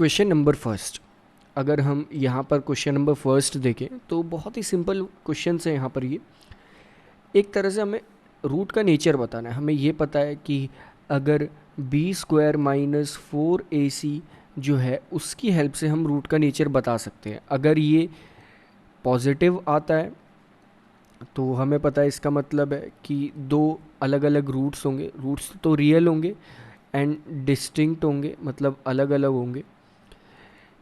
Question number first. अगर हम यहाँ पर क्वेश्चन नंबर फर्स्ट देखें तो बहुत ही सिंपल क्वेश्चन है। यहाँ पर ये एक तरह से हमें रूट का नेचर बताना है। हमें ये पता है कि अगर बी स्क्वायर माइनस 4ac जो है उसकी हेल्प से हम रूट का नेचर बता सकते हैं। अगर ये पॉजिटिव आता है तो हमें पता है इसका मतलब है कि दो अलग अलग रूट्स होंगे। रूट्स तो रियल होंगे एंड डिस्टिंक्ट होंगे, मतलब अलग अलग होंगे।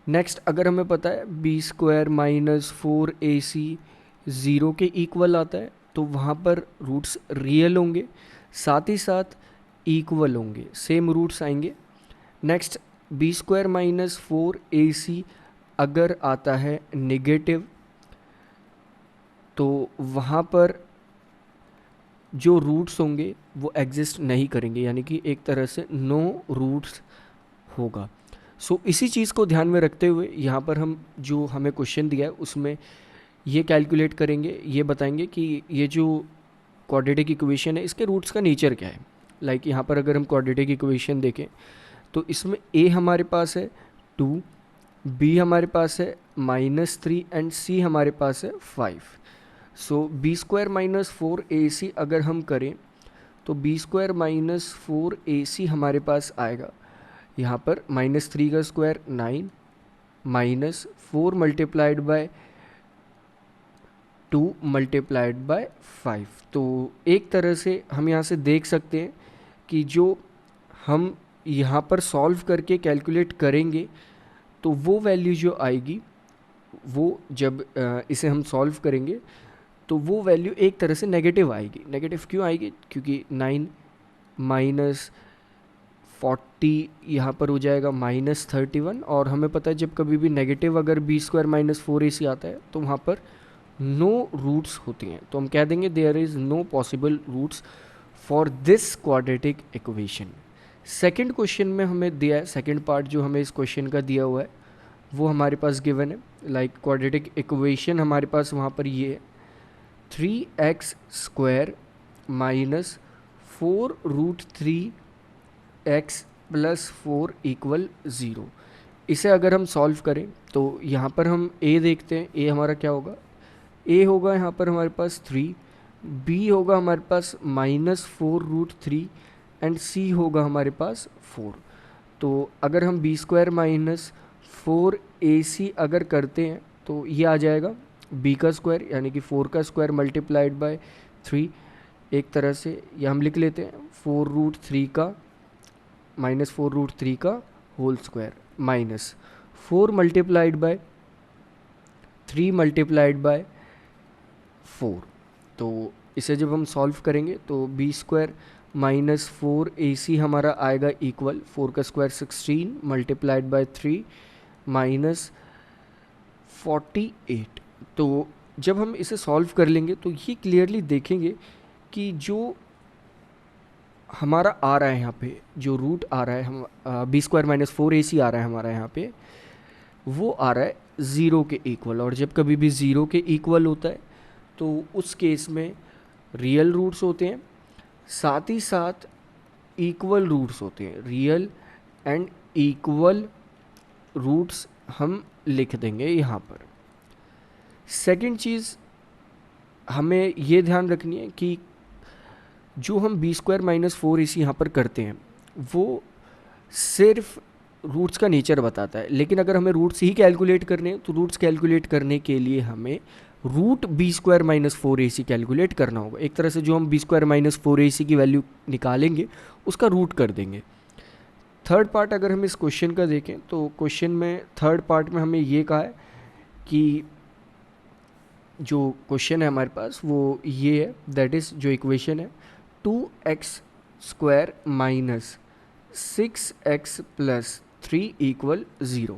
नेक्स्ट, अगर हमें पता है b square minus 4ac zero के इक्वल आता है तो वहाँ पर रूट्स रियल होंगे, साथ ही साथ इक्वल होंगे, सेम रूट्स आएंगे। Next, b square minus 4ac अगर आता है नेगेटिव तो वहाँ पर जो रूट्स होंगे वो एग्जिस्ट नहीं करेंगे, यानी कि एक तरह से नो रूट्स होगा। इसी चीज़ को ध्यान में रखते हुए यहाँ पर हम जो हमें क्वेश्चन दिया है उसमें ये कैलकुलेट करेंगे, ये बताएंगे कि ये जो क्वाड्रेटिक इक्वेशन है इसके रूट्स का नेचर क्या है। लाइक यहाँ पर अगर हम क्वाड्रेटिक इक्वेशन देखें तो इसमें a हमारे पास है 2, b हमारे पास है -3 एंड c हमारे पास है 5। बी स्क्वायर माइनस 4ac अगर हम करें तो बी स्क्वायर माइनस 4ac हमारे पास आएगा यहाँ पर -3 का square 9 minus 4 multiplied bye 2 multiplied bye 5। तो एक तरह से हम यहाँ से देख सकते हैं कि जो हम यहाँ पर सॉल्व करके कैलकुलेट करेंगे तो वो वैल्यू जो आएगी वो जब इसे हम सॉल्व करेंगे तो वो वैल्यू एक तरह से नेगेटिव आएगी। नेगेटिव क्यों आएगी? क्योंकि 9 माइनस 40 यहाँ पर हो जाएगा -31, और हमें पता है जब कभी भी नेगेटिव अगर बी स्क्वायर माइनस 4ac आता है तो वहाँ पर नो रूट्स होती हैं, तो हम कह देंगे there is no possible roots for this quadratic equation. Second question में हमें दिया है, सेकंड पार्ट जो हमें इस क्वेश्चन का दिया हुआ है वो हमारे पास गिवन है। लाइक क्वाड्रेटिक इक्वेशन हमारे पास वहाँ पर ये है 3x square minus 4√3x plus 4 equal 0। इसे अगर हम सॉल्व करें तो यहाँ पर हम a देखते हैं। a हमारा क्या होगा? a होगा यहाँ पर हमारे पास 3, b होगा हमारे पास -4√3 एंड c होगा हमारे पास 4। तो अगर हम बी स्क्वायर माइनस 4ac अगर करते हैं तो ये आ जाएगा b का स्क्वायर यानी कि 4 का स्क्वायर मल्टीप्लाइड बाय 3। एक तरह से ये हम लिख लेते हैं 4√3 का -4√3 का whole square minus 4 multiplied by 3 multiplied by 4। तो इसे जब हम सॉल्व करेंगे तो बी स्क्वायर माइनस 4ac हमारा आएगा इक्वल 4 का स्क्वायर 16 मल्टीप्लाइड बाय 3 माइनस 48। तो जब हम इसे सॉल्व कर लेंगे तो ये क्लियरली देखेंगे कि जो हमारा आ रहा है यहाँ पे जो रूट आ रहा है हम बी स्क्वायर माइनस 4ac आ रहा है हमारा यहाँ पे, वो आ रहा है ज़ीरो के इक्वल। और जब कभी भी ज़ीरो के इक्वल होता है तो उस केस में रियल रूट्स होते हैं, साथ ही साथ इक्वल रूट्स होते हैं। रियल एंड इक्वल रूट्स हम लिख देंगे यहाँ पर। सेकंड चीज़ हमें ये ध्यान रखनी है कि जो हम बी स्क्वायर माइनस 4ac यहाँ पर करते हैं वो सिर्फ रूट्स का नेचर बताता है, लेकिन अगर हमें रूट्स ही कैलकुलेट करने हैं तो रूट्स कैलकुलेट करने के लिए हमें root b square minus 4ac calculate करना होगा। एक तरह से जो हम बी स्क्वायर माइनस 4ac की वैल्यू निकालेंगे उसका रूट कर देंगे। थर्ड पार्ट अगर हम इस क्वेश्चन का देखें तो क्वेश्चन में थर्ड पार्ट में हमें ये कहा है कि जो क्वेश्चन है हमारे पास वो ये है, दैट इज़ जो इक्वेशन है 2x square minus 6x plus 3 equal 0।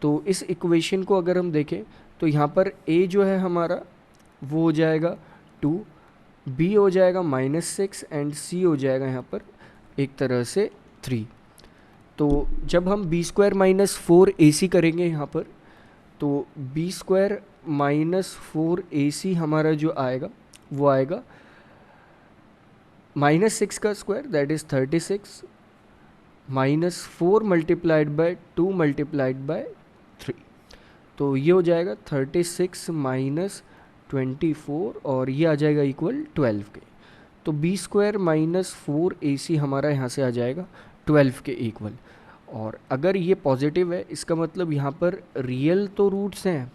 तो इस इक्वेशन को अगर हम देखें तो यहाँ पर a जो है हमारा वो हो जाएगा 2, b हो जाएगा -6 एंड c हो जाएगा यहाँ पर एक तरह से 3। तो जब हम बी स्क्वायर माइनस 4ac करेंगे यहाँ पर तो बी स्क्वायर माइनस 4ac हमारा जो आएगा वो आएगा -6 का square that is 36 minus 4 multiplied bye 2 multiplied by 3, तो ये हो जाएगा 36 माइनस 24 और ये आ जाएगा इक्वल 12 के। तो बी स्क्वायर माइनस 4ac हमारा यहाँ से आ जाएगा 12 के इक्वल। और अगर ये पॉजिटिव है इसका मतलब यहाँ पर रियल तो रूट्स हैं,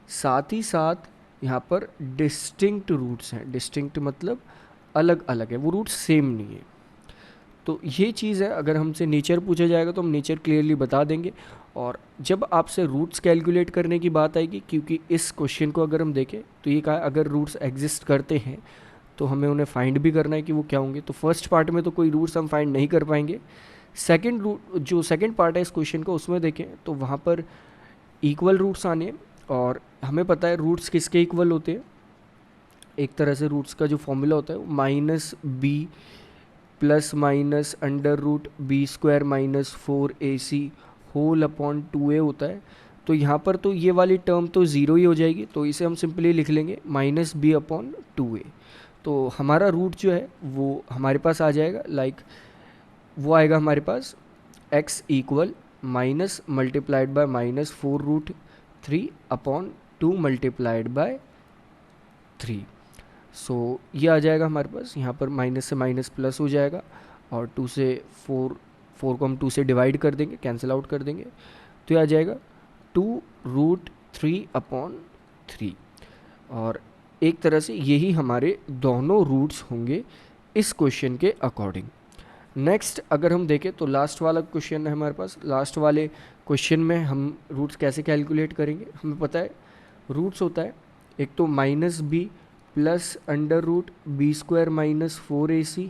साथ ही साथ यहाँ पर डिस्टिंक्ट रूट्स हैं। डिस्टिंक्ट मतलब अलग अलग है, वो रूट्स सेम नहीं है। तो ये चीज़ है, अगर हमसे नेचर पूछा जाएगा तो हम नेचर क्लियरली बता देंगे। और जब आपसे रूट्स कैलकुलेट करने की बात आएगी, क्योंकि इस क्वेश्चन को अगर हम देखें तो ये कहा अगर रूट्स एग्जिस्ट करते हैं तो हमें उन्हें फाइंड भी करना है कि वो क्या होंगे। तो फर्स्ट पार्ट में तो कोई रूट्स हम फाइंड नहीं कर पाएंगे। सेकंड रूट जो सेकंड पार्ट है इस क्वेश्चन का, उसमें देखें तो वहाँ पर इक्वल रूट्स आने हैं। और हमें पता है रूट्स किसके इक्वल होते हैं। एक तरह से रूट्स का जो फॉर्मूला होता है वो minus b plus minus under root b square minus 4ac whole upon 2a होता है। तो यहाँ पर तो ये वाली टर्म तो ज़ीरो ही हो जाएगी, तो इसे हम सिंपली लिख लेंगे माइनस बी अपॉन 2a। तो हमारा रूट जो है वो हमारे पास आ जाएगा, लाइक वो आएगा हमारे पास x equal minus multiplied bye minus 4√3 upon 2 multiplied by 3। सो ये आ जाएगा हमारे पास, यहाँ पर माइनस से माइनस प्लस हो जाएगा और 2 से 4 को हम 2 से डिवाइड कर देंगे, कैंसिल आउट कर देंगे, तो ये आ जाएगा 2√3 अपॉन 3। और एक तरह से यही हमारे दोनों रूट्स होंगे इस क्वेश्चन के अकॉर्डिंग। नेक्स्ट अगर हम देखें तो लास्ट वाला क्वेश्चन है हमारे पास। लास्ट वाले क्वेश्चन में हम रूट्स कैसे कैलकुलेट करेंगे। हमें पता है रूट्स होता है एक तो minus b plus under root b square minus 4ac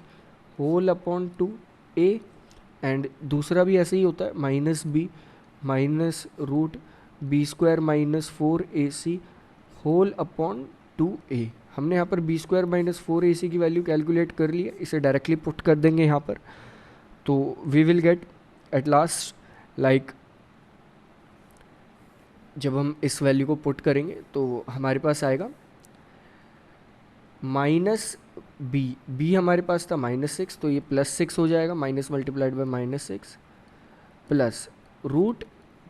whole upon 2a, and दूसरा भी ऐसे ही होता है minus b minus root b square minus 4ac whole upon 2a। हमने यहाँ पर बी स्क्वायर माइनस 4ac की वैल्यू कैलकुलेट कर ली है, इसे डायरेक्टली पुट कर देंगे यहाँ पर। तो we will get at last, like जब हम इस वैल्यू को पुट करेंगे तो हमारे पास आएगा माइनस बी हमारे पास था -6, तो ये +6 हो जाएगा, minus multiplied by -6 plus root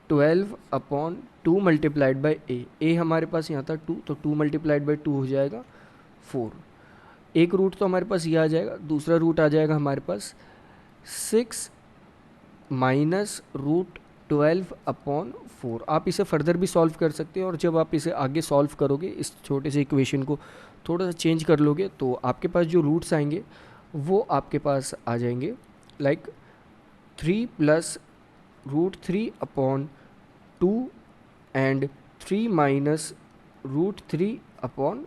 12 upon 2 multiplied by a हमारे पास यहाँ था 2, तो 2 मल्टीप्लाइड बाय 2 हो जाएगा 4। एक रूट तो हमारे पास ये आ जाएगा, दूसरा रूट आ जाएगा हमारे पास 6 माइनस रूट 12 अपॉन 4। आप इसे फर्दर भी सॉल्व कर सकते हैं, और जब आप इसे आगे सॉल्व करोगे इस छोटे से इक्वेशन को थोड़ा सा चेंज कर लोगे तो आपके पास जो रूट्स आएंगे वो आपके पास आ जाएंगे, like 3 plus √3 upon 2 and 3 minus √3 upon